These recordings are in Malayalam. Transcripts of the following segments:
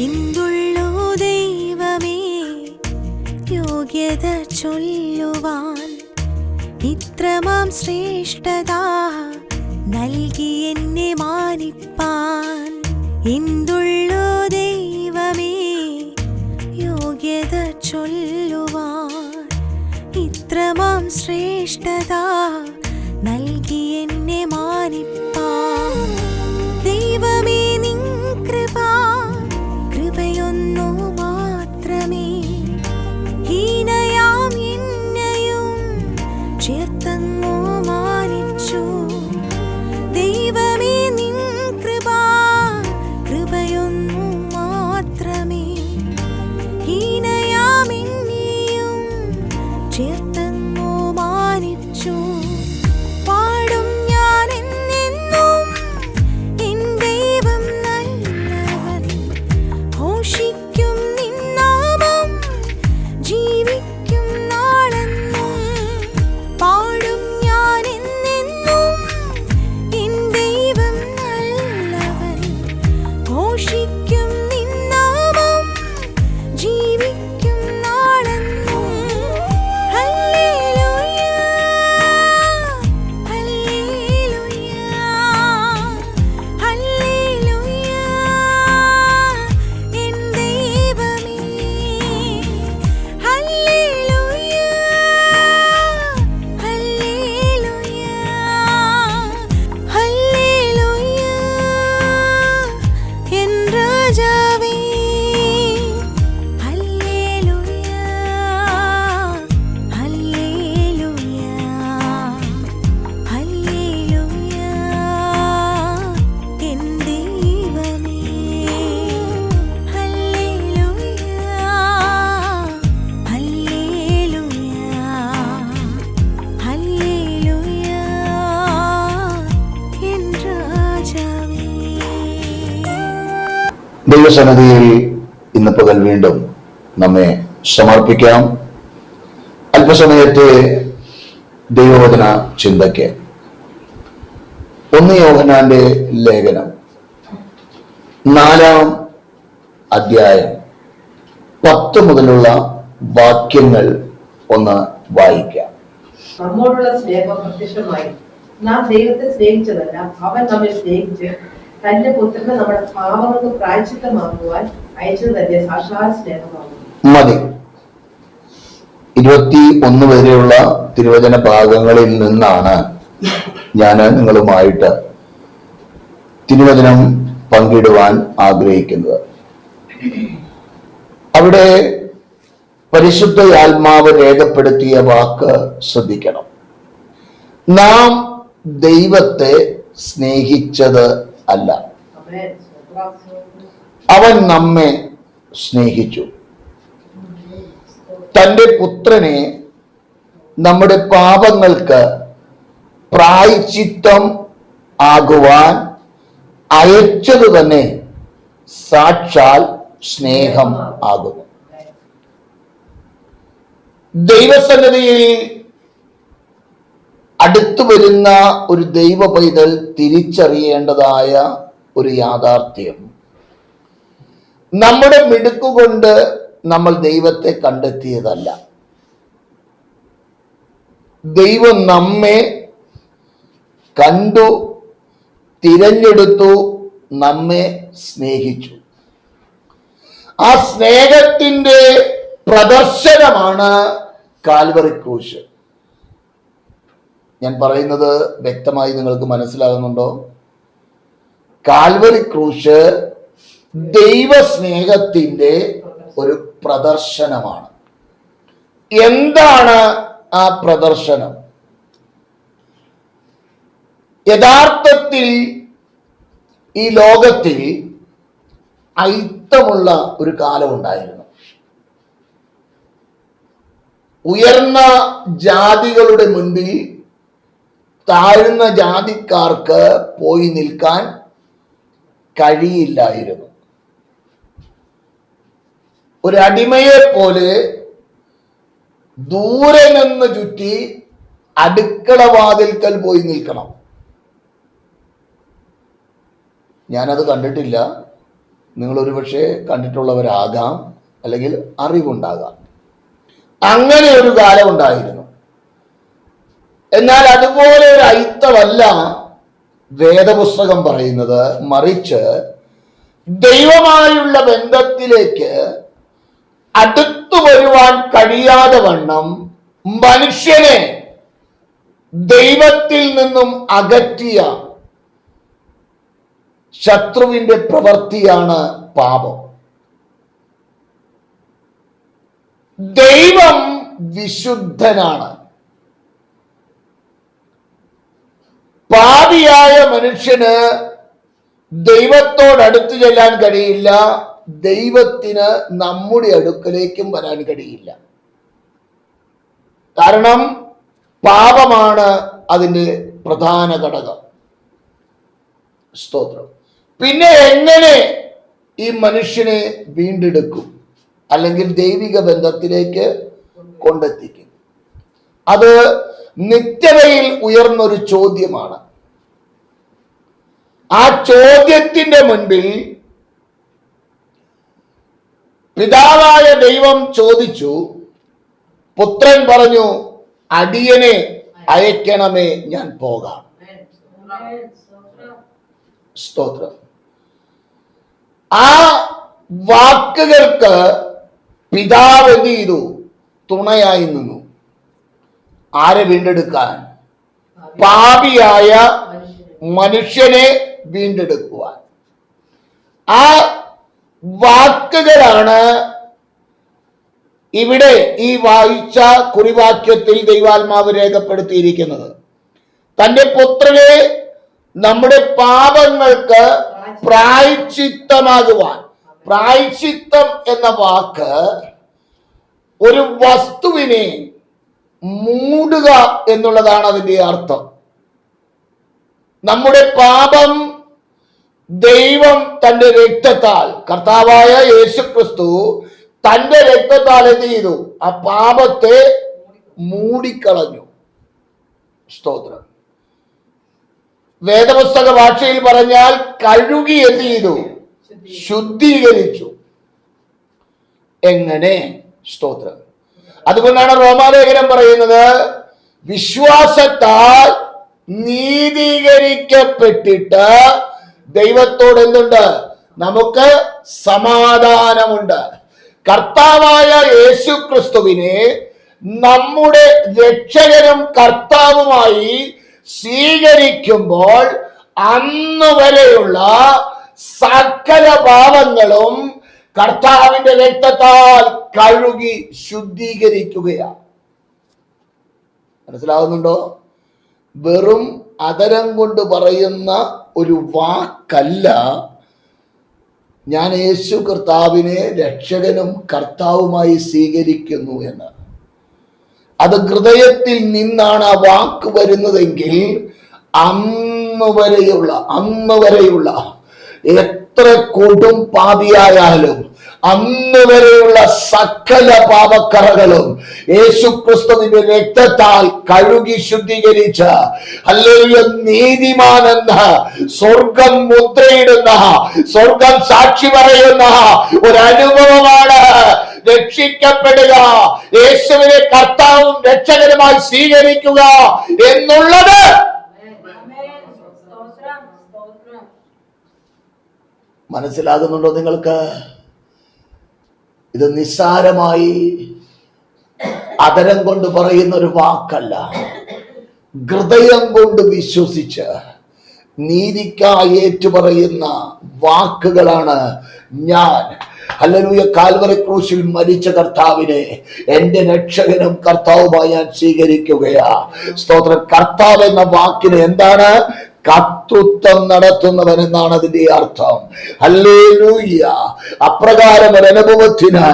ഇന്തുള്ളോ ദൈവമേ യോഗ്യത ചൊല്ലുവാൻ, ഇത്രമാം ശ്രേഷ്ഠത നൽകി എന്നെ മാനിപ്പാൻ. ഇന്തുള്ളോ ദൈവമേ യോഗ്യത ചൊല്ലുവാൻ, ഇത്രമാം ശ്രേഷ്ഠത നൽകി എന്നെ മാനിപ്പാൻ. ദൈവമേ നിൻ കൃപയൊന്നു മാത്രമേ ഹീനയാം എന്നെയും ചേർത്തങ്ങു മാനിച്ചു. ദൈവമേ നിൻ കൃപയൊന്നു മാത്രമേ ഹീനയാം എന്നെയും ചേർത്തങ്ങു മാനിച്ചു. പാടും ഞാൻ എന്നെന്നും എൻ ദൈവം നല്ലവൻ, ഘോഷിക്കും നിൻ നാമം ജീവിക്കും നാളെന്നും. പാടും ഞാൻ എന്നെന്നും എൻ ദൈവം നല്ലവൻ, ഘോഷിക്കും നിൻ നാമം ജീവിക്കും നാളെന്നും. ഹല്ലേലൂയ ഹല്ലേലൂയ ഹല്ലേലൂയ എൻ ദൈവമേ. ഹല്ലേലൂയ ഹല്ലേലൂയ ഹല്ലേലൂയ എൻ രാജാവേ. ഹല്ലേലൂയ ഹല്ലേലൂയ ഹല്ലേലൂയ എൻ ദൈവമേ. ഹല്ലേലൂയ ഹല്ലേലൂയ ഹല്ലേലൂയ എൻ രാജാവേ. ദൈവസന്നിധിയിൽ ഇന്ന് പകൽ വീണ്ടും നമ്മെ സമർപ്പിക്കാം. അല്പസമയത്തെ ദൈവവചന ചിന്തയ്ക്ക് 1 യോഹന്നാന്റെ ലേഖനം 4-ാം അധ്യായം 10 മുതലുള്ള വാക്യങ്ങൾ ഒന്ന് വായിക്കാം. നമ്മോടുള്ള സ്നേഹം പ്രത്യക്ഷമായി, നാം ദൈവത്തെ സ്നേഹിച്ചതല്ല, അവൻ നമ്മെ സ്നേഹിച്ച് തന്റെ പുത്രനെ നമ്മുടെ പാപങ്ങൾക്ക് പ്രായശ്ചിത്തമാക്കുവാൻ അയച്ചത് തന്നെ സാക്ഷാൽ സ്നേഹമാകുന്നു. മതി. 21 വരെയുള്ള തിരുവചന ഭാഗങ്ങളിൽ നിന്നാണ് ഞാൻ നിങ്ങളുമായിട്ട് തിരുവചനം പങ്കിടുവാൻ ആഗ്രഹിക്കുന്നത്. അവിടെ പരിശുദ്ധ ആത്മാവ് രേഖപ്പെടുത്തിയ വാക്ക് ശ്രദ്ധിക്കണം. നാം ദൈവത്തെ സ്നേഹിച്ചത് അല്ല, അവൻ നമ്മെ സ്നേഹിച്ചു. തന്റെ പുത്രനെ നമ്മുടെ പാപങ്ങൾക്ക് പ്രായശ്ചിത്തം ആകുവാൻ അയച്ചത് തന്നെ സാക്ഷാൽ സ്നേഹം ആകുന്നു. ദൈവസന്നിധിയിൽ അടുത്തു വരുന്ന ഒരു ദൈവ പൈതൽ തിരിച്ചറിയേണ്ടതായ ഒരു യാഥാർത്ഥ്യം, നമ്മുടെ മിടുക്കുകൊണ്ട് നമ്മൾ ദൈവത്തെ കണ്ടെത്തിയതല്ല. ദൈവം നമ്മെ കണ്ടു, തിരഞ്ഞെടുത്തു, നമ്മെ സ്നേഹിച്ചു. ആ സ്നേഹത്തിന്റെ പ്രദർശനമാണ് കാൽവറി ക്രൂശ്. ഞാൻ പറയുന്നത് വ്യക്തമായി നിങ്ങൾക്ക് മനസ്സിലാകുന്നുണ്ടോ? കാൽവറി ക്രൂശ് ദൈവസ്നേഹത്തിന്റെ ഒരു പ്രദർശനമാണ്. എന്താണ് ആ പ്രദർശനം? യഥാർത്ഥത്തിൽ ഈ ലോകത്തിൽ ഐത്തമുള്ള ഒരു കാലമുണ്ടായിരുന്നു. ഉയർന്ന ജാതികളുടെ മുൻപിൽ താഴ്ന്ന ജാതിക്കാർക്ക് പോയി നിൽക്കാൻ കഴിയില്ലായിരുന്നു. ഒരടിമയെ പോലെ ദൂരെ നിന്ന് ചുറ്റി അടുക്കള വാതിൽക്കൽ പോയി നിൽക്കണം. ഞാനത് കണ്ടിട്ടില്ല. നിങ്ങൾ ഒരുപക്ഷെ കണ്ടിട്ടുള്ളവരാകാം, അല്ലെങ്കിൽ അറിവുണ്ടാകാം. അങ്ങനെ ഒരു കാലം ഉണ്ടായിരുന്നു. എന്നാൽ അതുപോലെ ഒരു അയിത്തമല്ല വേദപുസ്തകം പറയുന്നത്. മറിച്ച് ദൈവമായുള്ള ബന്ധത്തിലേക്ക് അടുത്തു വരുവാൻ കഴിയാതെ വണ്ണം മനുഷ്യനെ ദൈവത്തിൽ നിന്നും അകറ്റിയ ശത്രുവിന്റെ പ്രവൃത്തിയാണ് പാപം. ദൈവം വിശുദ്ധനാണ്. പാപിയായ മനുഷ്യന് ദൈവത്തോടടുത്ത് ചെല്ലാൻ കഴിയില്ല. ദൈവത്തിന് നമ്മുടെ അടുക്കലേക്കും വരാൻ കഴിയില്ല. കാരണം പാപമാണ് അതിൻ്റെ പ്രധാന ഘടകം. സ്തോത്രം. പിന്നെ എങ്ങനെ ഈ മനുഷ്യനെ വീണ്ടെടുക്കും, അല്ലെങ്കിൽ ദൈവിക ബന്ധത്തിലേക്ക് കൊണ്ടെത്തിക്കും? അത് നിത്യതയിൽ ഉയർന്നൊരു ചോദ്യമാണ്. ആ ചോദ്യത്തിന്റെ മുൻപിൽ പിതാവായ ദൈവം ചോദിച്ചു. പുത്രൻ പറഞ്ഞു, അടിയനെ അയക്കണമേ, ഞാൻ പോകാം. സ്തോത്രം. ആ വാക്കുകൾക്ക് പിതാവ് എന്ത് ചെയ്തു? തുണയായി നിന്നു. ആരെ വീണ്ടെടുക്കാൻ? പാപിയായ മനുഷ്യനെ വീണ്ടെടുക്കുവാൻ. ആ വാക്കുകളാണ് ഇവിടെ ഈ വായിച്ച കുറിവാക്യത്തിൽ ദൈവാത്മാവ് രേഖപ്പെടുത്തിയിരിക്കുന്നത്. തന്റെ പുത്രനെ നമ്മുടെ പാപങ്ങൾക്ക് പ്രായശ്ചിത്തമാകുവാൻ. പ്രായശ്ചിത്തം എന്ന വാക്ക് ഒരു വസ്തുവിനെ മൂടുക എന്നുള്ളതാണ് അതിന്റെ അർത്ഥം. നമ്മുടെ പാപം ദൈവം തന്റെ രക്തത്താൽ, കർത്താവായ യേശുക്രിസ്തു തന്റെ രക്തത്താൽ എന്ത് ചെയ്തു? ആ പാപത്തെ മൂടിക്കളഞ്ഞു. സ്തോത്രം. വേദപുസ്തക ഭാഷയിൽ പറഞ്ഞാൽ കഴുകി എന്ത് ചെയ്തു? ശുദ്ധീകരിച്ചു. എങ്ങനെ? സ്തോത്രം. അതുകൊണ്ടാണ് റോമാലേഖനം പറയുന്നത്, വിശ്വാസത്താൽ നീതീകരിക്കപ്പെട്ടിട്ട് ദൈവത്തോട് എന്തുണ്ട്? നമുക്ക് സമാധാനമുണ്ട്. കർത്താവായ യേശു ക്രിസ്തുവിനെ നമ്മുടെ രക്ഷകനും കർത്താവുമായി സ്വീകരിക്കുമ്പോൾ അന്ന് വരെയുള്ള സകല പാപങ്ങളും കർത്താവിന്റെ രക്തത്താൽ കഴുകി ശുദ്ധീകരിക്കുകയാണ്. മനസ്സിലാവുന്നുണ്ടോ? വെറും അതരം കൊണ്ട് പറയുന്ന ഒരു വാക്കല്ല ഞാൻ യേശു കർത്താവിനെ രക്ഷകനും കർത്താവുമായി സ്വീകരിക്കുന്നു എന്ന്. അത് ഹൃദയത്തിൽ നിന്നാണ് ആ വാക്ക് വരുന്നതെങ്കിൽ അന്ന് വരെയുള്ള എത്ര കൊടും പാപിയായാലും അന്ന് വരെയുള്ള സകല പാപക്കറകളും യേശുക്രിസ്തുവിന്റെ രക്തത്താൽ കഴുകി ശുദ്ധീകരിച്ച ഹല്ലേലൂയ നീതിമാനെന്ന് സ്വർഗം മുദ്രയിടുന്ന, സ്വർഗം സാക്ഷി പറയുന്ന ഒരനുഭവമാണ് രക്ഷിക്കപ്പെടുക, യേശുവിനെ കർത്താവും രക്ഷകനുമായി സ്വീകരിക്കുക എന്നുള്ളത്. മനസ്സിലാകുന്നുണ്ടോ നിങ്ങൾക്ക്? ഇത് നിസ്സാരമായി അതരം കൊണ്ട് പറയുന്ന ഒരു വാക്കല്ല. ഹൃദയം കൊണ്ട് വിശ്വസിച്ച് നീതിക്കായി ഏറ്റുപറയുന്ന വാക്കുകളാണ് ഞാൻ ഹല്ലേലൂയ കാൽവറി ക്രൂശിൽ മരിച്ച കർത്താവിനെ എന്റെ രക്ഷകനും കർത്താവുമായി ഞാൻ സ്വീകരിക്കുകയാ. സ്തോത്രം. കർത്താവ് എന്ന വാക്കിന് എന്താണ്? കർത്തൃത്വം നടത്തുന്നവൻ എന്നാണ് അതിന്റെ അർത്ഥം. ഹല്ലേലൂയ. അപ്രകാരം ഒരു അനുഭവത്തിന്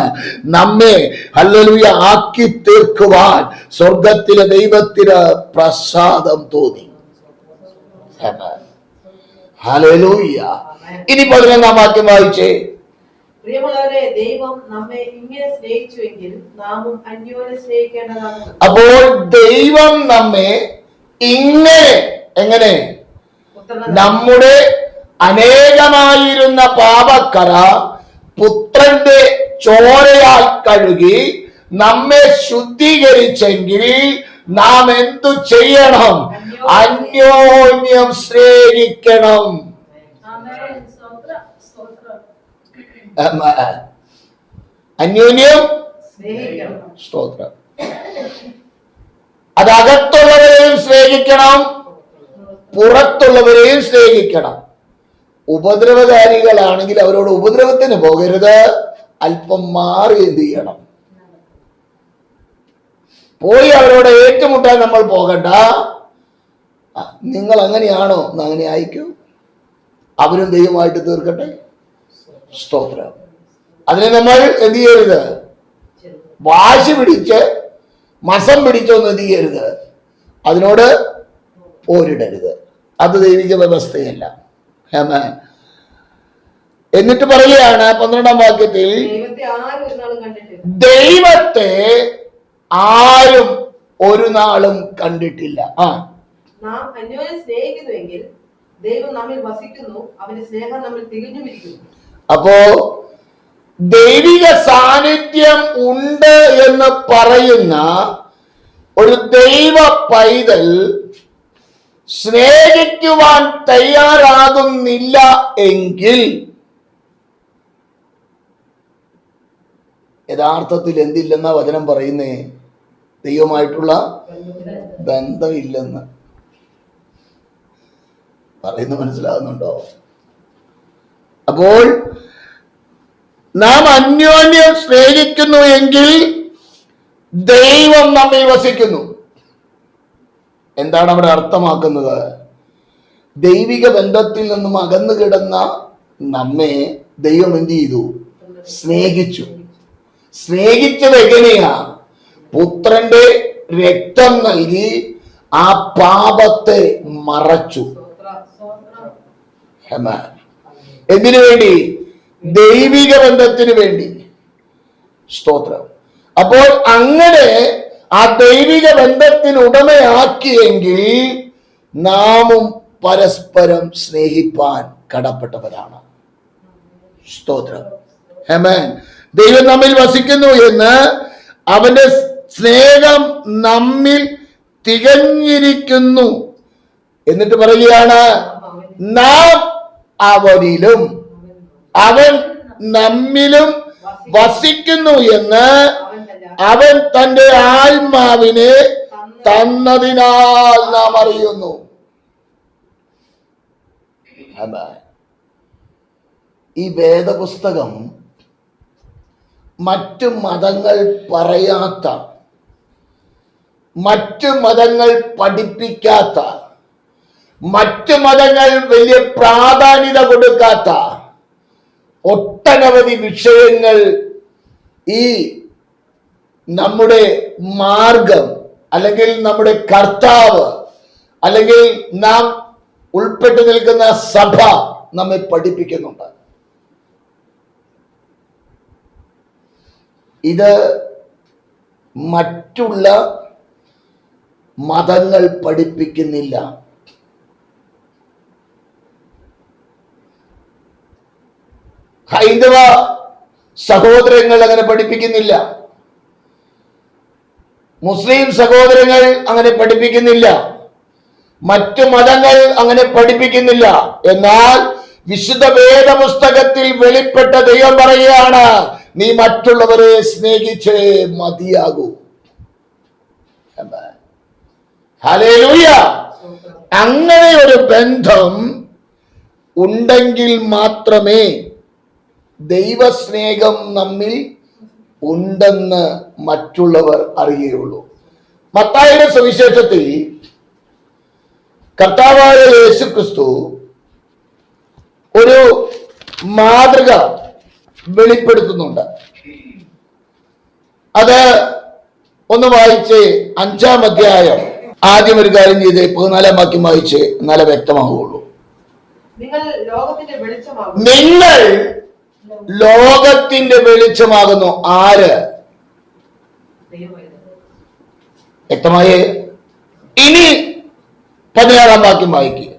നമ്മെ ഹല്ലേലൂയ ആക്കി തീർക്കുവാൻ സ്വർഗത്തിലെ ദൈവത്തിന് പ്രസാദം തോന്നി. ഹല്ലേലൂയ. ഇനി 11-ാം വാക്യം വായിച്ചേ. പ്രിയമുള്ളവരെ, ദൈവം നമ്മെ ഇങ്ങനെ സ്നേഹിച്ചുവെങ്കിൽ നാമും അന്യോന്യം സ്നേഹിക്കേണ്ടതാണ്. അപ്പോൾ ദൈവം നമ്മെ എങ്ങനെ നമ്മുടെ അനേകമായിരുന്ന പാപക്കറ പുത്രന്റെ ചോരയാൽ കഴുകി നമ്മെ ശുദ്ധീകരിച്ചെങ്കിൽ നാം എന്തു ചെയ്യണം? അന്യോന്യം സ്നേഹിക്കണം. അന്യോന്യം സ്തോത്രം. അത് അകത്തുള്ളവരെയും സ്നേഹിക്കണം, പുറത്തുള്ളവരെയും സ്നേഹിക്കണം. ഉപദ്രവകാരികളാണെങ്കിൽ അവരോട് ഉപദ്രവത്തിന് പോകരുത്, അല്പം മാറി എന്ത് ചെയ്യണം? പോയി അവരോട് ഏറ്റുമുട്ടാൻ നമ്മൾ പോകണ്ട. നിങ്ങൾ അങ്ങനെയാണോ? അങ്ങനെ ആയിക്കൂ, അവരും ദൈവമായിട്ട് തീർക്കട്ടെ. സ്തോത്രം. അതിനെ നമ്മൾ എന്ത് ചെയ്യരുത്? വാശി പിടിച്ച് മസം പിടിച്ചൊന്നും എന്ത് ചെയ്യരുത്? അതിനോട് പോരിടരുത്. അത് ദൈവിക വ്യവസ്ഥയല്ല. എന്നിട്ട് പറയുകയാണ് 12-ാം വാക്യത്തിൽ, ദൈവത്തെ ആരും ഒരു നാളും കണ്ടിട്ടില്ല. നാം അന്യോന്യം സ്നേഹിക്കുന്നുവെങ്കിൽ ദൈവം നമ്മിൽ വസിക്കുന്നു, അവന്റെ സ്നേഹം നമ്മിൽ തികഞ്ഞുമിരിക്കുന്നു. അപ്പോ ദൈവിക സാന്നിധ്യം ഉണ്ട് എന്ന് പറയുന്ന ഒരു ദൈവ പൈതൽ സ്നേഹിക്കുവാൻ തയ്യാറാകുന്നില്ല എങ്കിൽ യഥാർത്ഥത്തിൽ എന്തില്ലെന്ന വചനം പറയുന്നേ? ദൈവമായിട്ടുള്ള ബന്ധമില്ലെന്ന് പറയുന്നു. മനസ്സിലാകുന്നുണ്ടോ? അപ്പോൾ നാം അന്യോന്യം സ്നേഹിക്കുന്നു എങ്കിൽ ദൈവം നമ്മിൽ വസിക്കുന്നു. എന്താണ് അവിടെ അർത്ഥമാക്കുന്നത്? ദൈവിക ബന്ധത്തിൽ നിന്നും അകന്നു കിടന്ന നമ്മെ ദൈവം എന്ത് ചെയ്തു? സ്നേഹിച്ചു. സ്നേഹിച്ചത് എങ്ങനെയാ? പുത്രന്റെ രക്തം നൽകി ആ പാപത്തെ മറച്ചു. എന്തിനു വേണ്ടി? ദൈവിക ബന്ധത്തിന് വേണ്ടി. സ്തോത്രം. അപ്പോൾ അങ്ങനെ ആ ദൈവിക ബന്ധത്തിന് ഉടമയാക്കിയെങ്കിൽ നാമും പരസ്പരം സ്നേഹിപ്പാൻ കടപ്പെട്ടവരാണ്. സ്തോത്രം. ആമേൻ. ദൈവം നമ്മിൽ വസിക്കുന്നു എന്ന്, അവന്റെ സ്നേഹം നമ്മിൽ തികഞ്ഞിരിക്കുന്നു എന്നിട്ട് പറയുകയാണ്, നാം അവനിലും അവൻ നമ്മിലും വസിക്കുന്നു എന്ന് അവൻ തന്റെ ആത്മാവിനെ തന്നതിനാൽ നാം അറിയുന്നു. ഈ വേദപുസ്തകം മറ്റു മതങ്ങൾ പറയാത്ത, മറ്റു മതങ്ങൾ പഠിപ്പിക്കാത്ത, മറ്റു മതങ്ങൾ വലിയ പ്രാധാന്യത കൊടുക്കാത്ത ഒട്ടനവധി വിഷയങ്ങൾ ഈ നമ്മുടെ മാർഗം അല്ലെങ്കിൽ നമ്മുടെ കർത്താവ് അല്ലെങ്കിൽ നാം ഉൾപ്പെട്ടു നിൽക്കുന്ന സഭ നമ്മെ പഠിപ്പിക്കുന്നുണ്ട്. ഇത് മറ്റുള്ള മതങ്ങൾ പഠിപ്പിക്കുന്നില്ല. ഹൈന്ദവ സഹോദരങ്ങൾ അങ്ങനെ പഠിപ്പിക്കുന്നില്ല. മുസ്ലിം സഹോദരങ്ങൾ അങ്ങനെ പഠിപ്പിക്കുന്നില്ല. മറ്റു മതങ്ങൾ അങ്ങനെ പഠിപ്പിക്കുന്നില്ല. എന്നാൽ വിശുദ്ധ വേദപുസ്തകത്തിൽ വെളിപ്പെട്ട ദൈവം പറയുകയാണ്, നീ മറ്റുള്ളവരെ സ്നേഹിച്ചേ മതിയാകൂ. ഹല്ലേലൂയ. അങ്ങനെ ഒരു ബന്ധം ഉണ്ടെങ്കിൽ മാത്രമേ ദൈവസ്നേഹം നമ്മിൽ ഉണ്ടെന്ന് മറ്റുള്ളവർ അറിയുകയുള്ളൂ. മത്തായിയുടെ സുവിശേഷത്തിൽ കർത്താവായ യേശുക്രിസ്തു ഒരു മാതൃക വെളിപ്പെടുത്തുന്നുണ്ട്. അത് ഒന്ന് വായിച്ച് 5-ാം അധ്യായം ആദ്യം ഒരു കാര്യം ചെയ്ത് 14-ാം വാക്യം വായിച്ച് എന്നാലേ വ്യക്തമാവുകയുള്ളൂ. നിങ്ങൾ ലോകത്തിന്റെ വെളിച്ചമാകുന്നു. നിങ്ങൾ ലോകത്തിന്റെ വെളിച്ചമാകുന്നു. ആര്? വ്യക്തമായേ? ഇനി 16-ാം വാക്യം വായിക്കുക.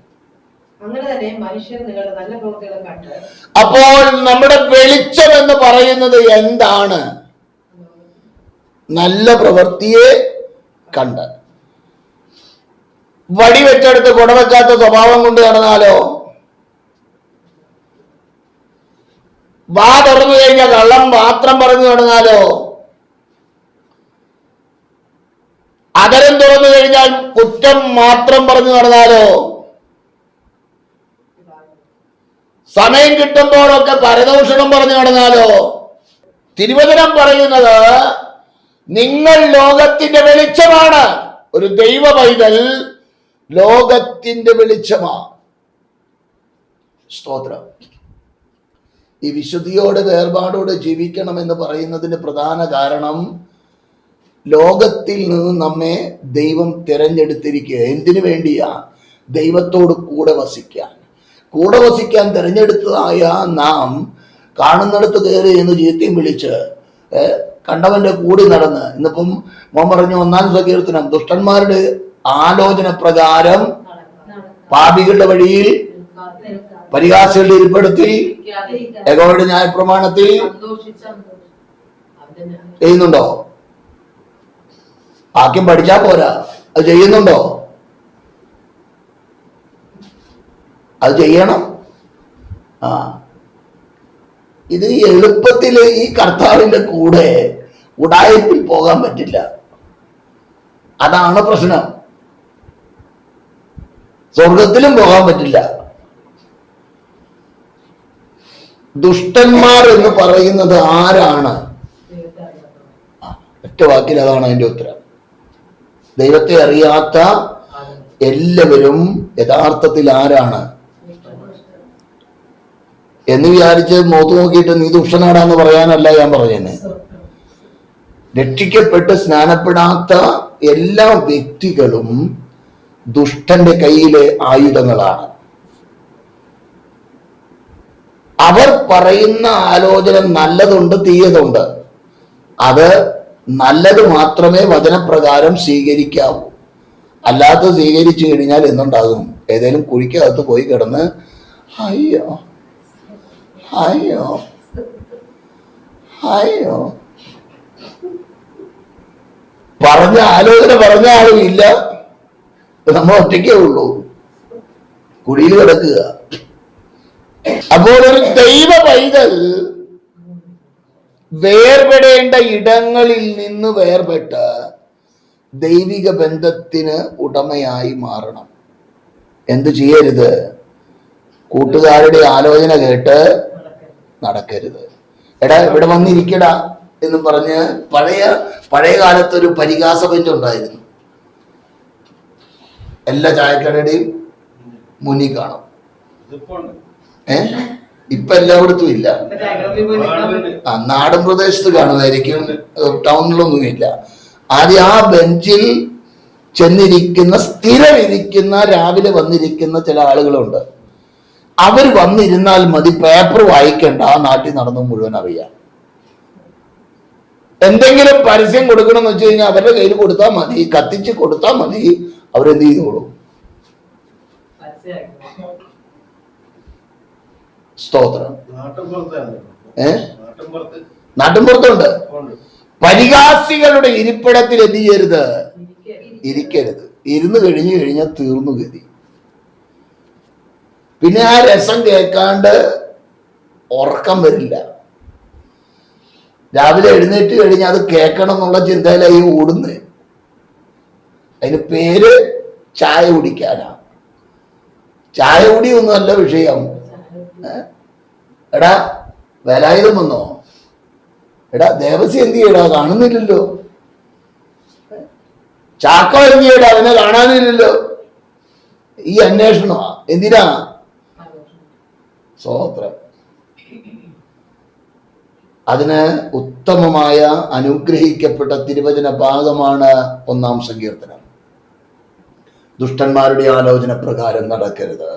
അങ്ങനെ തന്നെ മനുഷ്യർ നിങ്ങളുടെ നല്ല പ്രവൃത്തികളെ കണ്ട് അപ്പോൾ നമ്മുടെ വെളിച്ചം എന്ന് പറയുന്നത് എന്താണ്? നല്ല പ്രവൃത്തിയെ കണ്ട്. വടി വെച്ചെടുത്ത് കുടവെക്കാത്ത സ്വഭാവം കൊണ്ട് നടന്നാലോ? വാ തുറന്നു കഴിഞ്ഞാൽ കള്ളം മാത്രം പറഞ്ഞു നടന്നാലോ? അതരം തുറന്നു കഴിഞ്ഞാൽ കുറ്റം മാത്രം പറഞ്ഞു നടന്നാലോ? സമയം കിട്ടുമ്പോഴൊക്കെ പരദൂഷണം പറഞ്ഞു നടന്നാലോ? തിരുവചനം പറയുന്നത് നിങ്ങൾ ലോകത്തിന്റെ വെളിച്ചമാണ്. ഒരു ദൈവ പൈതൽ ലോകത്തിന്റെ വെളിച്ചമാണ്. സ്തോത്രം. ഈ വിശുദ്ധിയോടെ വേർപാടോടെ ജീവിക്കണം എന്ന് പറയുന്നതിന് പ്രധാന കാരണം ലോകത്തിൽ നിന്ന് നമ്മെ ദൈവം തിരഞ്ഞെടുത്തിരിക്കുക. എന്തിനു വേണ്ടിയാ? ദൈവത്തോട് കൂടെ വസിക്കാൻ. കൂടെ വസിക്കാൻ തിരഞ്ഞെടുത്തതായ നാം കാണുന്നിടത്ത് കയറി എന്ന് ചീത്തയും വിളിച്ച് കണ്ടവന്റെ കൂടി നടന്ന്, ഇന്നിപ്പം മോൻ പറഞ്ഞു 1-ാം സങ്കീർത്തനം, ദുഷ്ടന്മാരുടെ ആലോചന പ്രകാരം പാപികളുടെ വഴിയിൽ പരിഹാസികളുടെ ഇരിപ്പിടത്തിൽ യഹോവയുടെ ന്യായപ്രമാണത്തിൽ ചെയ്യുന്നുണ്ടോ? വാക്യം പഠിച്ചാ പോരാ, അത് ചെയ്യുന്നുണ്ടോ? അത് ചെയ്യണം. ഇത് എളുപ്പത്തിൽ ഈ കർത്താവിന്റെ കൂടെ ഉടായ്പിൽ പോകാൻ പറ്റില്ല. അതാണ് പ്രശ്നം. സ്വർഗത്തിലും പോകാൻ പറ്റില്ല. ദുഷ്ടന്മാർ എന്ന് പറയുന്നത് ആരാണ്? ഒറ്റ വാക്കിൽ അതാണ് അതിന്റെ ഉത്തരം. ദൈവത്തെ അറിയാത്ത എല്ലാവരും യഥാർത്ഥത്തിൽ ആരാണ് എന്ന് വിചാരിച്ച് മുഖത്ത് നോക്കിയിട്ട് നീ ദുഷ്ടനാടാന്ന് പറയാനല്ല ഞാൻ പറഞ്ഞേനെ. രക്ഷിക്കപ്പെട്ട് സ്നാനപ്പെടാത്ത എല്ലാ വ്യക്തികളും ദുഷ്ടന്റെ കയ്യിലെ ആയുധങ്ങളാണ്. അവർ പറയുന്ന ആലോചന നല്ലതുണ്ട്, തീയതുണ്ട്. അത് നല്ലത് മാത്രമേ വചനപ്രകാരം സ്വീകരിക്കാവൂ. അല്ലാത്ത സ്വീകരിച്ചു കഴിഞ്ഞാൽ എന്തുണ്ടാകും? ഏതെങ്കിലും കുഴിക്കകത്ത് പോയി കിടന്ന് അയ്യോ അയ്യോ അയ്യോ പറഞ്ഞ ആലോചന പറഞ്ഞ ആളും ഇല്ല, നമ്മൾ ഒറ്റയ്ക്കേ ഉള്ളൂ, കുഴിയിൽ കിടക്കുക. അപ്പോൾ ഒരു ദൈവ പൈതൽ വേർപെടേണ്ട ഇടങ്ങളിൽ നിന്ന് വേർപെട്ട് ദൈവിക ബന്ധത്തിന് ഉടമയായി മാറണം. എന്തു ചെയ്യരുത്? കൂട്ടുകാരുടെ ആലോചന കേട്ട് നടക്കരുത്. എടാ ഇവിടെ വന്നിരിക്കടാ എന്ന് പറഞ്ഞ് പഴയ കാലത്തൊരു പരിഹാസ ബെഞ്ച് ഉണ്ടായിരുന്നു. എല്ലാ ചായക്കടയുടെയും മുന്നിൽ കാണും. ഇപ്പൊ എല്ലായിടത്തും ഇല്ല. നാടൻ പ്രദേശത്ത് കാണുമായിരിക്കും, ടൗണിലൊന്നും ഇല്ല. ആദ്യം ആ ബെഞ്ചിൽ ചെന്നിരിക്കുന്ന, സ്ഥിരം ഇരിക്കുന്ന, രാവിലെ വന്നിരിക്കുന്ന ചില ആളുകളുണ്ട്. അവർ വന്നിരുന്നാൽ മതി, പേപ്പർ വായിക്കേണ്ട, ആ നാട്ടിൽ നടന്നു മുഴുവൻ അറിയാം. എന്തെങ്കിലും പരസ്യം കൊടുക്കണം എന്ന് വെച്ച് കഴിഞ്ഞാൽ അവരുടെ കയ്യിൽ കൊടുത്താൽ മതി, കത്തിച്ച് കൊടുത്താൽ മതി, അവരെന്ത് ചെയ്തോളും. സ്തോത്രം. നാട്ടിൻപുറത്തുണ്ട്. പരിഹാസികളുടെ ഇരിപ്പിടത്തിൽ എന്ത് ചെയ്യരുത്? ഇരിക്കരുത്. ഇരുന്ന് കഴിഞ്ഞാൽ തീർന്നു ഗതി. പിന്നെ ആ രസം കേൾക്കാണ്ട് ഉറക്കം വരില്ല. രാവിലെ എഴുന്നേറ്റ് കഴിഞ്ഞാൽ അത് കേൾക്കണം എന്നുള്ള ചിന്തയിലായി ഓടുന്നത്. അതിന് പേര് ചായ കുടിക്കാനാ. ചായ കുടി ഒന്നുമല്ല വിഷയം. എടാ വേലായുധം വന്നോ? എടാ ദേവസി എന്ത് ചെയ്യടാ? കാണുന്നില്ലല്ലോ. ചാക്ക എന്ത് ചെയ്യടാ? അവനെ കാണാനില്ലല്ലോ. ഈ അന്വേഷണമാ. എന്തിനാ? സ്തോത്രം. അതിന് ഉത്തമമായ അനുഗ്രഹിക്കപ്പെട്ട തിരുവചന ഭാഗമാണ് 1-ാം സങ്കീർത്തനം. ദുഷ്ടന്മാരുടെ ആലോചന പ്രകാരം നടക്കരുത്,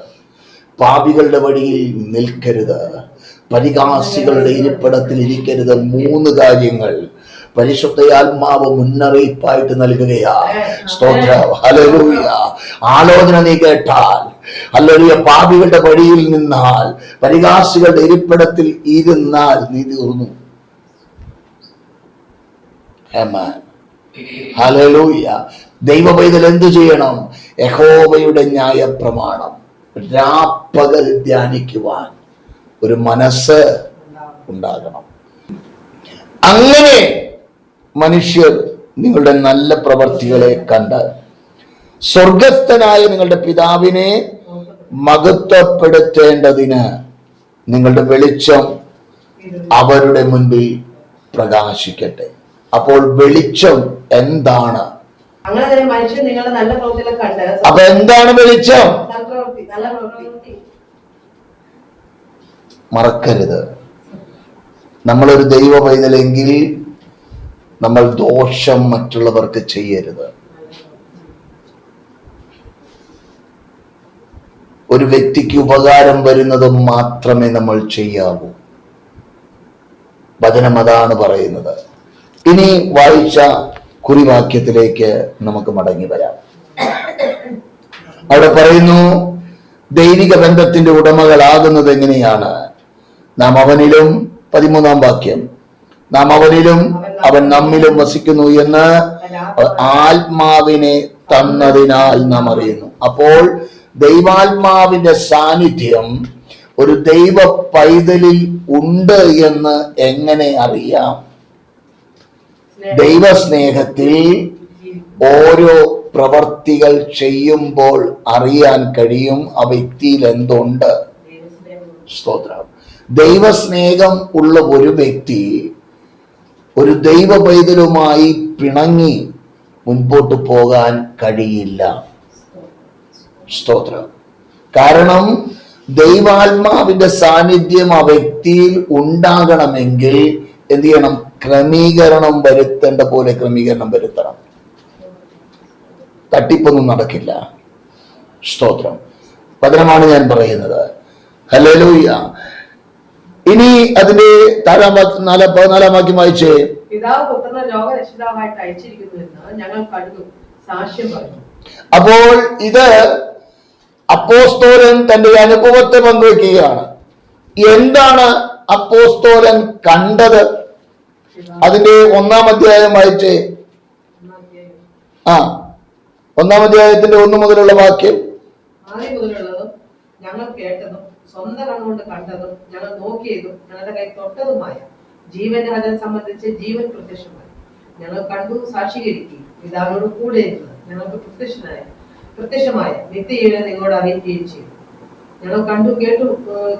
പാപികളുടെ വഴിയിൽ നിൽക്കരുത്, പരിഹാസികളുടെ ഇരിപ്പിടത്തിൽ ഇരിക്കരുത്. 3 കാര്യങ്ങൾ. പരിശുദ്ധയാത്മാവ് മുന്നറിയിപ്പായിട്ട് നൽകുകയാ. സ്തോത്രം. ഹല്ലേലൂയ. ആലോചന നീ കേട്ടാൽ, ഹല്ലേലൂയ, പാപികളുടെ വഴിയിൽ നിന്നാൽ, പരിഹാസികളുടെ ഇരിപ്പിടത്തിൽ ഇരുന്നാൽ നീ തീർന്നു. ആമേൻ. ഹല്ലേലൂയ. ദൈവ പൈതൽ എന്തു ചെയ്യണം? യഹോവയുടെ ന്യായപ്രമാണം രാപ്പകൽ ധ്യാനിക്കുവാൻ ഒരു മനസ്സ് ഉണ്ടാകണം. അങ്ങനെ മനുഷ്യർ നിങ്ങളുടെ നല്ല പ്രവർത്തികളെ കണ്ട് സ്വർഗസ്ഥനായ നിങ്ങളുടെ പിതാവിനെ മഹത്വപ്പെടുത്തേണ്ടതിന് നിങ്ങളുടെ വെളിച്ചം അവരുടെ മുൻപിൽ പ്രകാശിക്കട്ടെ. അപ്പോൾ വെളിച്ചം എന്താണ്? അങ്ങനെ തന്നെ മനുഷ്യൻ നിങ്ങളുടെ നല്ല പ്രവൃത്തികളെ കണ്ട്. അപ്പൊ എന്താണ് വെളിച്ചം? നല്ല പ്രവൃത്തി. മറക്കരുത്, നമ്മളൊരു ദൈവ പൈതലെങ്കിൽ നമ്മൾ ദോഷം മറ്റുള്ളവർക്ക് ചെയ്യരുത്. ഒരു വ്യക്തിക്ക് ഉപകാരം വരുന്നത് മാത്രമേ നമ്മൾ ചെയ്യാവൂ. വചനം അതാണ് പറയുന്നത്. ഇനി വായിച്ച കുറിവാക്യത്തിലേക്ക് നമുക്ക് മടങ്ങി വരാം. അവിടെ പറയുന്നു, ദൈവിക ബന്ധത്തിന്റെ ഉടമകളാകുന്നത് എങ്ങനെയാണ്? നാം അവനിലും, 13-ാം വാക്യം, നാം അവനിലും അവൻ നമ്മിലും വസിക്കുന്നു എന്ന് ആത്മാവിനെ തന്നതിനാൽ നാം അറിയുന്നു. അപ്പോൾ ദൈവാത്മാവിന്റെ സാന്നിധ്യം ഒരു ദൈവ പൈതലിൽ ഉണ്ട് എന്ന് എങ്ങനെ അറിയാം? ദൈവസ്നേഹത്തിൽ ഓരോ പ്രവർത്തികൾ ചെയ്യുമ്പോൾ അറിയാൻ കഴിയും ആ വ്യക്തിയിൽ എന്തുണ്ട്. സ്തോത്രം. ദൈവസ്നേഹം ഉള്ള ഒരു വ്യക്തി ഒരു ദൈവ പൈതലുമായി പിണങ്ങി മുൻപോട്ട് പോകാൻ കഴിയില്ല. സ്തോത്രം. കാരണം ദൈവാത്മാവിന്റെ സാന്നിധ്യം ആ വ്യക്തിയിൽ ഉണ്ടാകണമെങ്കിൽ എന്ത് ചെയ്യണം? ക്രമീകരണം വരുത്തേണ്ട പോലെ ക്രമീകരണം വരുത്തണം. തട്ടിപ്പൊന്നും നടക്കില്ല. സ്തോത്രം. വചനമാണ് ഞാൻ പറയുന്നത്. ഹല്ലേലൂയ. ഇനി അതിന്റെ 14-ാം വാക്യം വായിച്ചേ. പിതാവ് പുത്രനെ ലോകരക്ഷിതാവായിട്ട് അയച്ചിരിക്കുന്നു എന്ന് ഞങ്ങൾ കണ്ടു, സാക്ഷ്യം പറഞ്ഞു. അപ്പോൾ ഇത് അപ്പോസ്തലൻ തന്റെ അനുഭവത്തെ പങ്കുവെക്കുകയാണ്. എന്താണ് അപ്പോസ്തലൻ കണ്ടത്? അതിന്റെ 1-ാം അധ്യായം വായിച്ചേ. 1-ാം അധ്യായത്തിന്റെ 1 മുതലുള്ള വാക്യം. ആദ്യം മുതലുള്ളതും ഞങ്ങൾ കേട്ടതും സ്വന്തം കണ്ണുകൊണ്ട് കണ്ടതും ഞങ്ങൾ നോക്കിയതും ഞങ്ങളുടെ കൈ തൊട്ടതുമായ ജീവന്റെ വചനം സംബന്ധിച്ച് ജീവൻ പ്രത്യക്ഷമായി. ഞങ്ങൾ കണ്ടു, സാക്ഷീകരിക്കുകയും പിതാവിനോട് കൂടെ ഇരുന്ന് ഞങ്ങൾക്ക് പ്രത്യക്ഷമായ നിത്യജീവനെ നിങ്ങളോട് അറിയിക്കുകയും ചെയ്തു. ഞങ്ങൾ കണ്ടു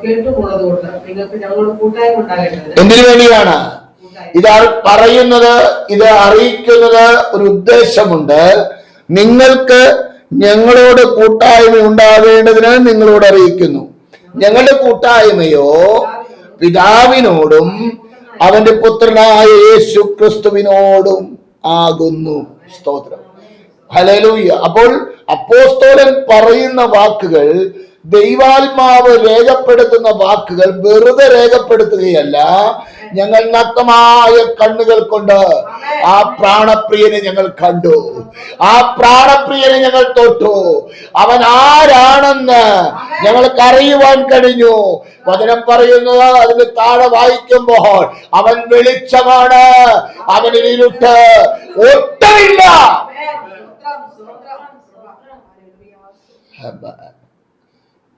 കേട്ടുമുള്ളത് കൊണ്ട് നിങ്ങൾക്ക് ഞങ്ങളോട് കൂട്ടായ്മ ഉണ്ടാകേണ്ടത്. എന്തിനു വേണ്ടിയാണ് ഇത് പറയുന്നത്? ഇത് അറിയിക്കുന്നത് ഒരു ഉദ്ദേശമുണ്ട്. നിങ്ങൾക്ക് ഞങ്ങളോട് കൂട്ടായ്മ ഉണ്ടാകേണ്ടതിന് നിങ്ങളോട് അറിയിക്കുന്നു. ഞങ്ങളുടെ കൂട്ടായ്മയോ പിതാവിനോടും അവന്റെ പുത്രനായ യേശു ക്രിസ്തുവിനോടും ആകുന്നു. സ്തോത്രം. ഹല്ലേലൂയ. അപ്പോൾ അപ്പോസ്തലൻ പറയുന്ന വാക്കുകൾ, ദൈവാത്മാവ് രേഖപ്പെടുത്തുന്ന വാക്കുകൾ വെറുതെ രേഖപ്പെടുത്തുകയല്ല. ഞങ്ങൾ നഗ്നമായ കണ്ണുകൾ കൊണ്ട് ആ പ്രാണപ്രിയനെ ഞങ്ങൾ കണ്ടു, ആ പ്രാണപ്രിയനെ ഞങ്ങൾ തൊട്ടു. അവൻ ആരാണെന്ന് ഞങ്ങൾക്ക് അറിയുവാൻ കഴിഞ്ഞു. വചനം പറയുന്നത് അതിന് താഴെ വായിക്കുമ്പോൾ, അവൻ വെളിച്ചമാണ്, അവനിൽ ഇരുട്ട് ഒട്ടുമില്ല.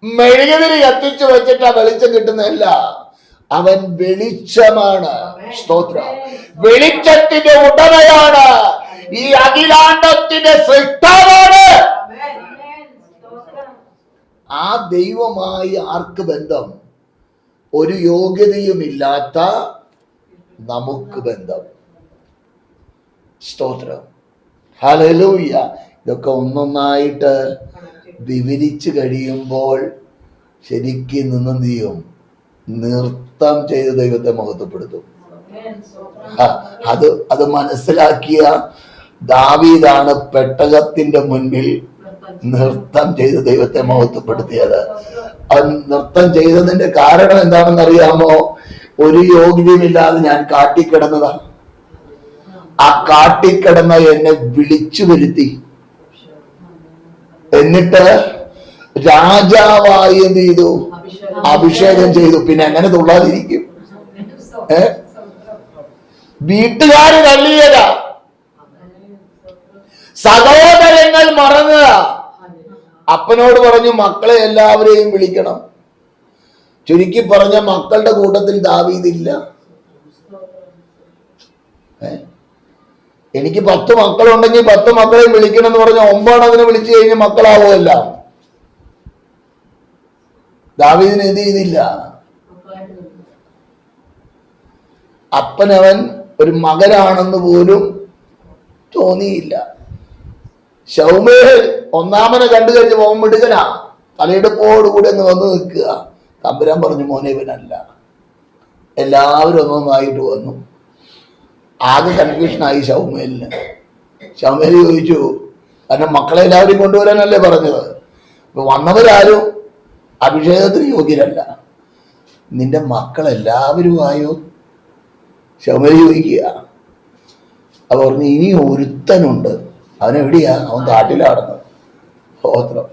മെഴുകുതിരി കത്തിച്ചു വെച്ചിട്ട് വെളിച്ചം കിട്ടുന്നതല്ല, അവൻ വെളിച്ചമാണ്. സ്തോത്രം. വെളിച്ചത്തിന്റെ ഉടമയാണ്, ഈ അഖിലാണ്ടത്തിന്റെ സൃഷ്ടാവാണ്. ആ ദൈവമായി ആർക്ക് ബന്ധം? ഒരു യോഗ്യതയുമില്ലാത്ത നമുക്ക് ബന്ധം. സ്തോത്രം. ഹല്ലേലൂയ. ഇതൊക്കെ ഒന്നൊന്നായിട്ട് വിവരിച്ചു കഴിയുമ്പോൾ ശരിക്കും നിന്നെന്ത് ചെയ്യും? നൃത്തം ചെയ്ത് ദൈവത്തെ മഹത്വപ്പെടുത്തും. അത് മനസ്സിലാക്കിയ ദാവീദാണ് പെട്ടകത്തിന്റെ മുൻപിൽ നൃത്തം ചെയ്ത് ദൈവത്തെ മഹത്വപ്പെടുത്തിയത്. അവൻ നൃത്തം ചെയ്തതിന്റെ കാരണം എന്താണെന്ന് അറിയാമോ? ഒരു യോഗ്യതയുമില്ലാതെ ഞാൻ കാട്ടിക്കിടന്നതാണ്. ആ കാട്ടിക്കിടന്ന എന്നെ വിളിച്ചു വരുത്തി. എന്നിട്ട് രാജാവായി എന്ത് ചെയ്തു? അഭിഷേകം ചെയ്തു. പിന്നെ എങ്ങനെ തുള്ളാതിരിക്കും? വീട്ടുകാര് തള്ളിയതാ, സഹോദരങ്ങൾ മറന്നതാ. അപ്പനോട് പറഞ്ഞു മക്കളെ എല്ലാവരെയും വിളിക്കണം. ചുരുക്കി പറഞ്ഞ മക്കളുടെ കൂട്ടത്തിൽ ദാവീദില്ല. എനിക്ക് 10 മക്കളുണ്ടെങ്കിൽ 10 മക്കളെയും വിളിക്കണം എന്ന് പറഞ്ഞ 9 അതിനെ വിളിച്ചു കഴിഞ്ഞ് മക്കളാവുമല്ല. ദാവീദിന് എന്ത് ചെയ്തില്ല? അപ്പനവൻ ഒരു മകനാണെന്ന് പോലും തോന്നിയില്ല. ശൗമേൽ ഒന്നാമനെ കണ്ടു കഴിഞ്ഞ് പോകും മിടുകനാ, തലയെടുപ്പോടുകൂടി ഒന്ന് വന്ന് നിൽക്കുക. തമ്പുരാൻ പറഞ്ഞു മോനെ ഇവനല്ല. എല്ലാവരും ഒന്നൊന്നായിട്ട് വന്നു. ആകെ കൺഫ്യൂഷനായി ശൗമേലിന്. ശൗമേൽ ചോദിച്ചു, കാരണം മക്കളെ എല്ലാവരും കൊണ്ടുവരാനല്ലേ പറഞ്ഞത്. അപ്പൊ വന്നവരാരും അഭിഷേകത്തിന് യോഗ്യരല്ല. നിന്റെ മക്കളെല്ലാവരും ആയോ? ശൗമേൽ ചോദിക്കുക. അപ്പൊ പറഞ്ഞു ഇനി ഒരുത്തനുണ്ട്, അവനെവിടെയാ? അവൻ കാട്ടിലാടുന്നത്. സ്തോത്രം.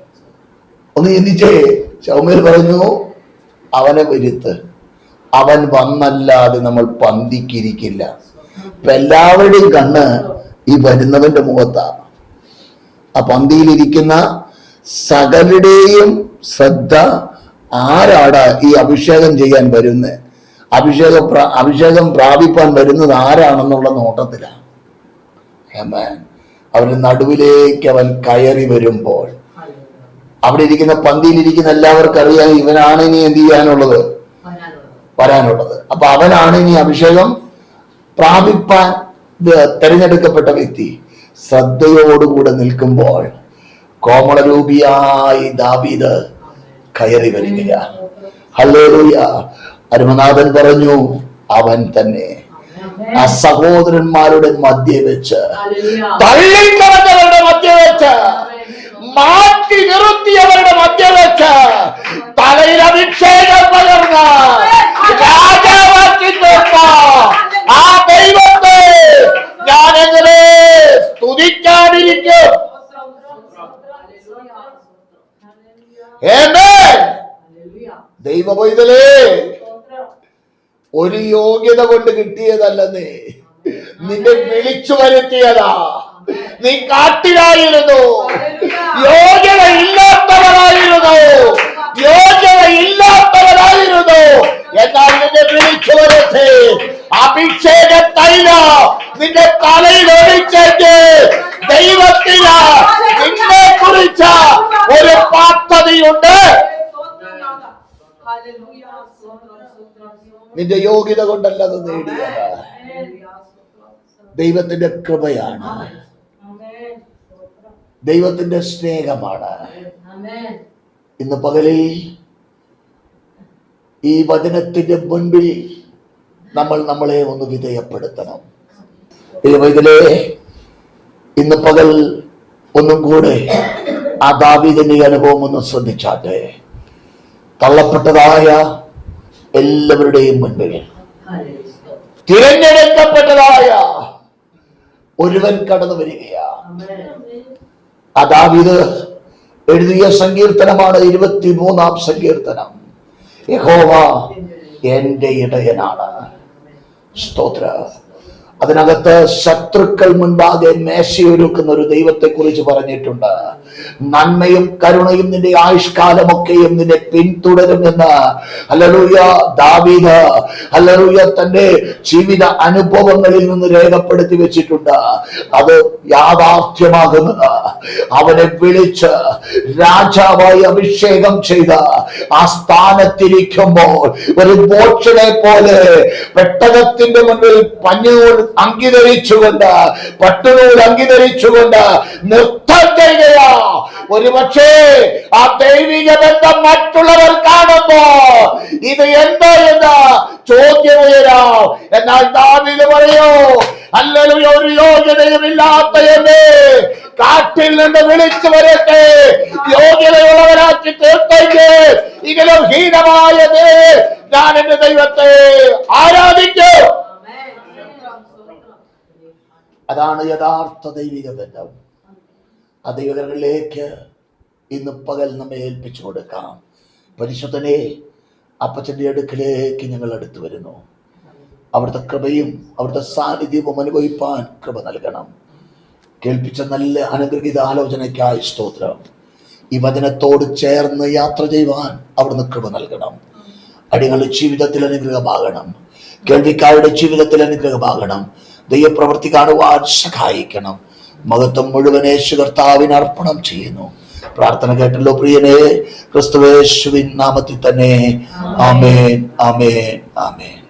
ഒന്ന് ചിന്തിച്ചേ. ശൗമേൽ പറഞ്ഞു അവനെ വരുത്ത്, അവൻ വന്നല്ലാതെ നമ്മൾ പന്തിക്കിരിക്കില്ല. ഇപ്പൊ എല്ലാവരുടെയും കണ്ണ് ഈ വരുന്നവന്റെ മുഖത്താ. ആ പന്തിയിലിരിക്കുന്ന സകലരുടെയും ശ്രദ്ധ ആരാടാ ഈ അഭിഷേകം ചെയ്യാൻ വരുന്നത്, അഭിഷേകം പ്രാപിപ്പാൻ വരുന്നത് ആരാണെന്നുള്ള നോട്ടത്തിലാണ്. അവരുടെ നടുവിലേക്ക് അവൻ കയറി വരുമ്പോൾ അവിടെ ഇരിക്കുന്ന പന്തിയിലിരിക്കുന്ന എല്ലാവർക്കും അറിയാം ഇവനാണ് ഇനി എന്ത് ചെയ്യാനുള്ളത്, വരാനുള്ളത്. അപ്പൊ അവനാണ് ഇനി അഭിഷേകം പ്രാപിപ്പാൻ തെരഞ്ഞെടുക്കപ്പെട്ട വ്യക്തി. ശ്രദ്ധയോടുകൂടെ നിൽക്കുമ്പോൾ കോമളരൂപിയായി ദാവീദ് കയറി വരികയാണ്. ഹല്ലേലൂയ. അരുമനാഥൻ പറഞ്ഞു അവൻ തന്നെ. ആ സഹോദരന്മാരുടെ മധ്യ വെച്ച്, തള്ളിക്കളഞ്ഞവരുടെ മധ്യ വെച്ച്, മാറ്റി നിർത്തിയവരുടെ മധ്യ വെച്ച് തലയിൽ അഭിഷേകം പകർന്ന രാജാവാക്കി തീർത്ത ആ ദൈവത്തെ ഞാൻ എങ്ങനെ സ്തുതിക്കാതിരിക്കും? ദൈവ പൈതലേ, ഒരു യോഗ്യത കൊണ്ട് കിട്ടിയതല്ലെന്നേ, നിന്നെ വിളിച്ചു വരുത്തിയതാ. നീ കാട്ടിലായിരുന്നു, യോഗ്യത ഇല്ലാത്തവരായിരുന്നു, എന്നാൽ നിന്നെ വിളിച്ചു വരുത്തി അഭിഷേക തൈലം നിന്റെ തലയിൽ ഒഴിച്ചെങ്കിൽ ദൈവത്തിന് നിന്നെ കുറിച്ച ഒരു പദ്ധതിയുണ്ട്. നിന്റെ യോഗ്യത കൊണ്ടല്ല അത് നേടിയത്, ദൈവത്തിന്റെ കൃപയാണ്, ദൈവത്തിന്റെ സ്നേഹമാണ്. ഇന്ന് പകലിൽ ഈ വചനത്തിന്റെ മുൻപിൽ നമ്മൾ നമ്മളെ ഒന്ന് വിധേയപ്പെടുത്തണം. ഇതിലെ ഇന്ന് പകൽ ഒന്നും കൂടെ ആ ദാവീദിന്റെ അനുഭവം ഒന്ന് ശ്രദ്ധിച്ചാട്ടെ. തള്ളപ്പെട്ടതായ എല്ലാവരുടെയും മുൻപിൽ തിരഞ്ഞെടുക്കപ്പെട്ടതായ ഒരുവൻ കടന്നു വരികയാ. ആ ദാവീദ് എഴുതിയ സങ്കീർത്തനമാണ് 23-ാം സങ്കീർത്തനം. യഹോവ എന്റെ ഇടയനാണ്. സ്തോത്രം. അതിനകത്ത് ശത്രുക്കൾ മുൻപാകെ മേശയൊരുക്കുന്ന ഒരു ദൈവത്തെ കുറിച്ച് പറഞ്ഞിട്ടുണ്ട്. നന്മയും കരുണയും നിന്റെ ആയുഷ്കാലമൊക്കെയും നിന്നെ പിന്തുടരുമെന്ന് ഹല്ലേലൂയ ദാവീദ് ഹല്ലേലൂയ തന്റെ ജീവിത അനുഭവങ്ങളിൽ നിന്ന് രേഖപ്പെടുത്തി വെച്ചിട്ടുണ്ട്. അത് യാഥാർത്ഥ്യമാകുന്നത് അവനെ വിളിച്ച് രാജാവായി അഭിഷേകം ചെയ്ത് ആ സ്ഥാനത്തിരിക്കുമ്പോൾ ഒരു ബോക്ഷനെ പോലെ പെട്ടകത്തിന്റെ മുന്നിൽ പഞ്ഞൂർ അങ്കിധരിച്ചുകൊണ്ട്, പട്ടുനൂൽ അങ്കിധരിച്ചുകൊണ്ട് നൃത്തം ചെയ്യുകയാ. ഒരുപക്ഷേ ആ ദൈവിക ബന്ധം മറ്റുള്ളവർ കാണുമ്പോ ഇത് എന്താ എന്ന് ചോദ്യം ഉയരാം. എന്നാൽ ദാവീദ് പറയൂ, ഹല്ലേലൂയ, ഒരു യോഗ്യതയും ഇല്ലാത്ത എന്നെ കാട്ടിൽ നിന്ന് വിളിച്ചു വരട്ടെ, യോഗ്യതയുള്ളവരാക്കി തീർത്തെങ്കിൽ ഇതിലും ഹീനമായത് ഞാൻ എന്റെ ദൈവത്തെ ആരാധിക്കും. അതാണ് യഥാർത്ഥ ദൈവിക ബന്ധം. ആ ദൈവകരങ്ങളിലേക്ക് ഇന്ന് പകൽ നമ്മെ ഏൽപ്പിച്ചു കൊടുക്കാം. പരിശുദ്ധനെ, അപ്പച്ചൻ്റെ അടുക്കിലേക്ക് ഞങ്ങൾ അടുത്തു വരുന്നു. അവിടുത്തെ കൃപയും അവിടുത്തെ സാന്നിധ്യവും അനുഭവിപ്പാൻ കൃപ നൽകണം. കേൾപ്പിച്ച നല്ല അനുഗ്രഹീത ആലോചനയ്ക്കായി സ്തോത്രം. ഈ വചനത്തോട് ചേർന്ന് യാത്ര ചെയ്യുവാൻ അവിടുന്ന് കൃപ നൽകണം. അടികളുടെ ജീവിതത്തിൽ അനുഗ്രഹമാകണം. കേൾവിക്കാരുടെ ജീവിതത്തിൽ അനുഗ്രഹമാകണം. ദൈവപ്രവൃത്തി കാണുവാൻ സഹായിക്കണം. മഹത്വം മുഴുവൻ യേശു കർത്താവിന് അർപ്പണം ചെയ്യുന്നു. പ്രാർത്ഥന കേട്ടല്ലോ പ്രിയനെ, ക്രിസ്തുയേശുവിൻ നാമത്തിൽ തന്നെ. ആമേൻ, ആമേൻ, ആമേൻ.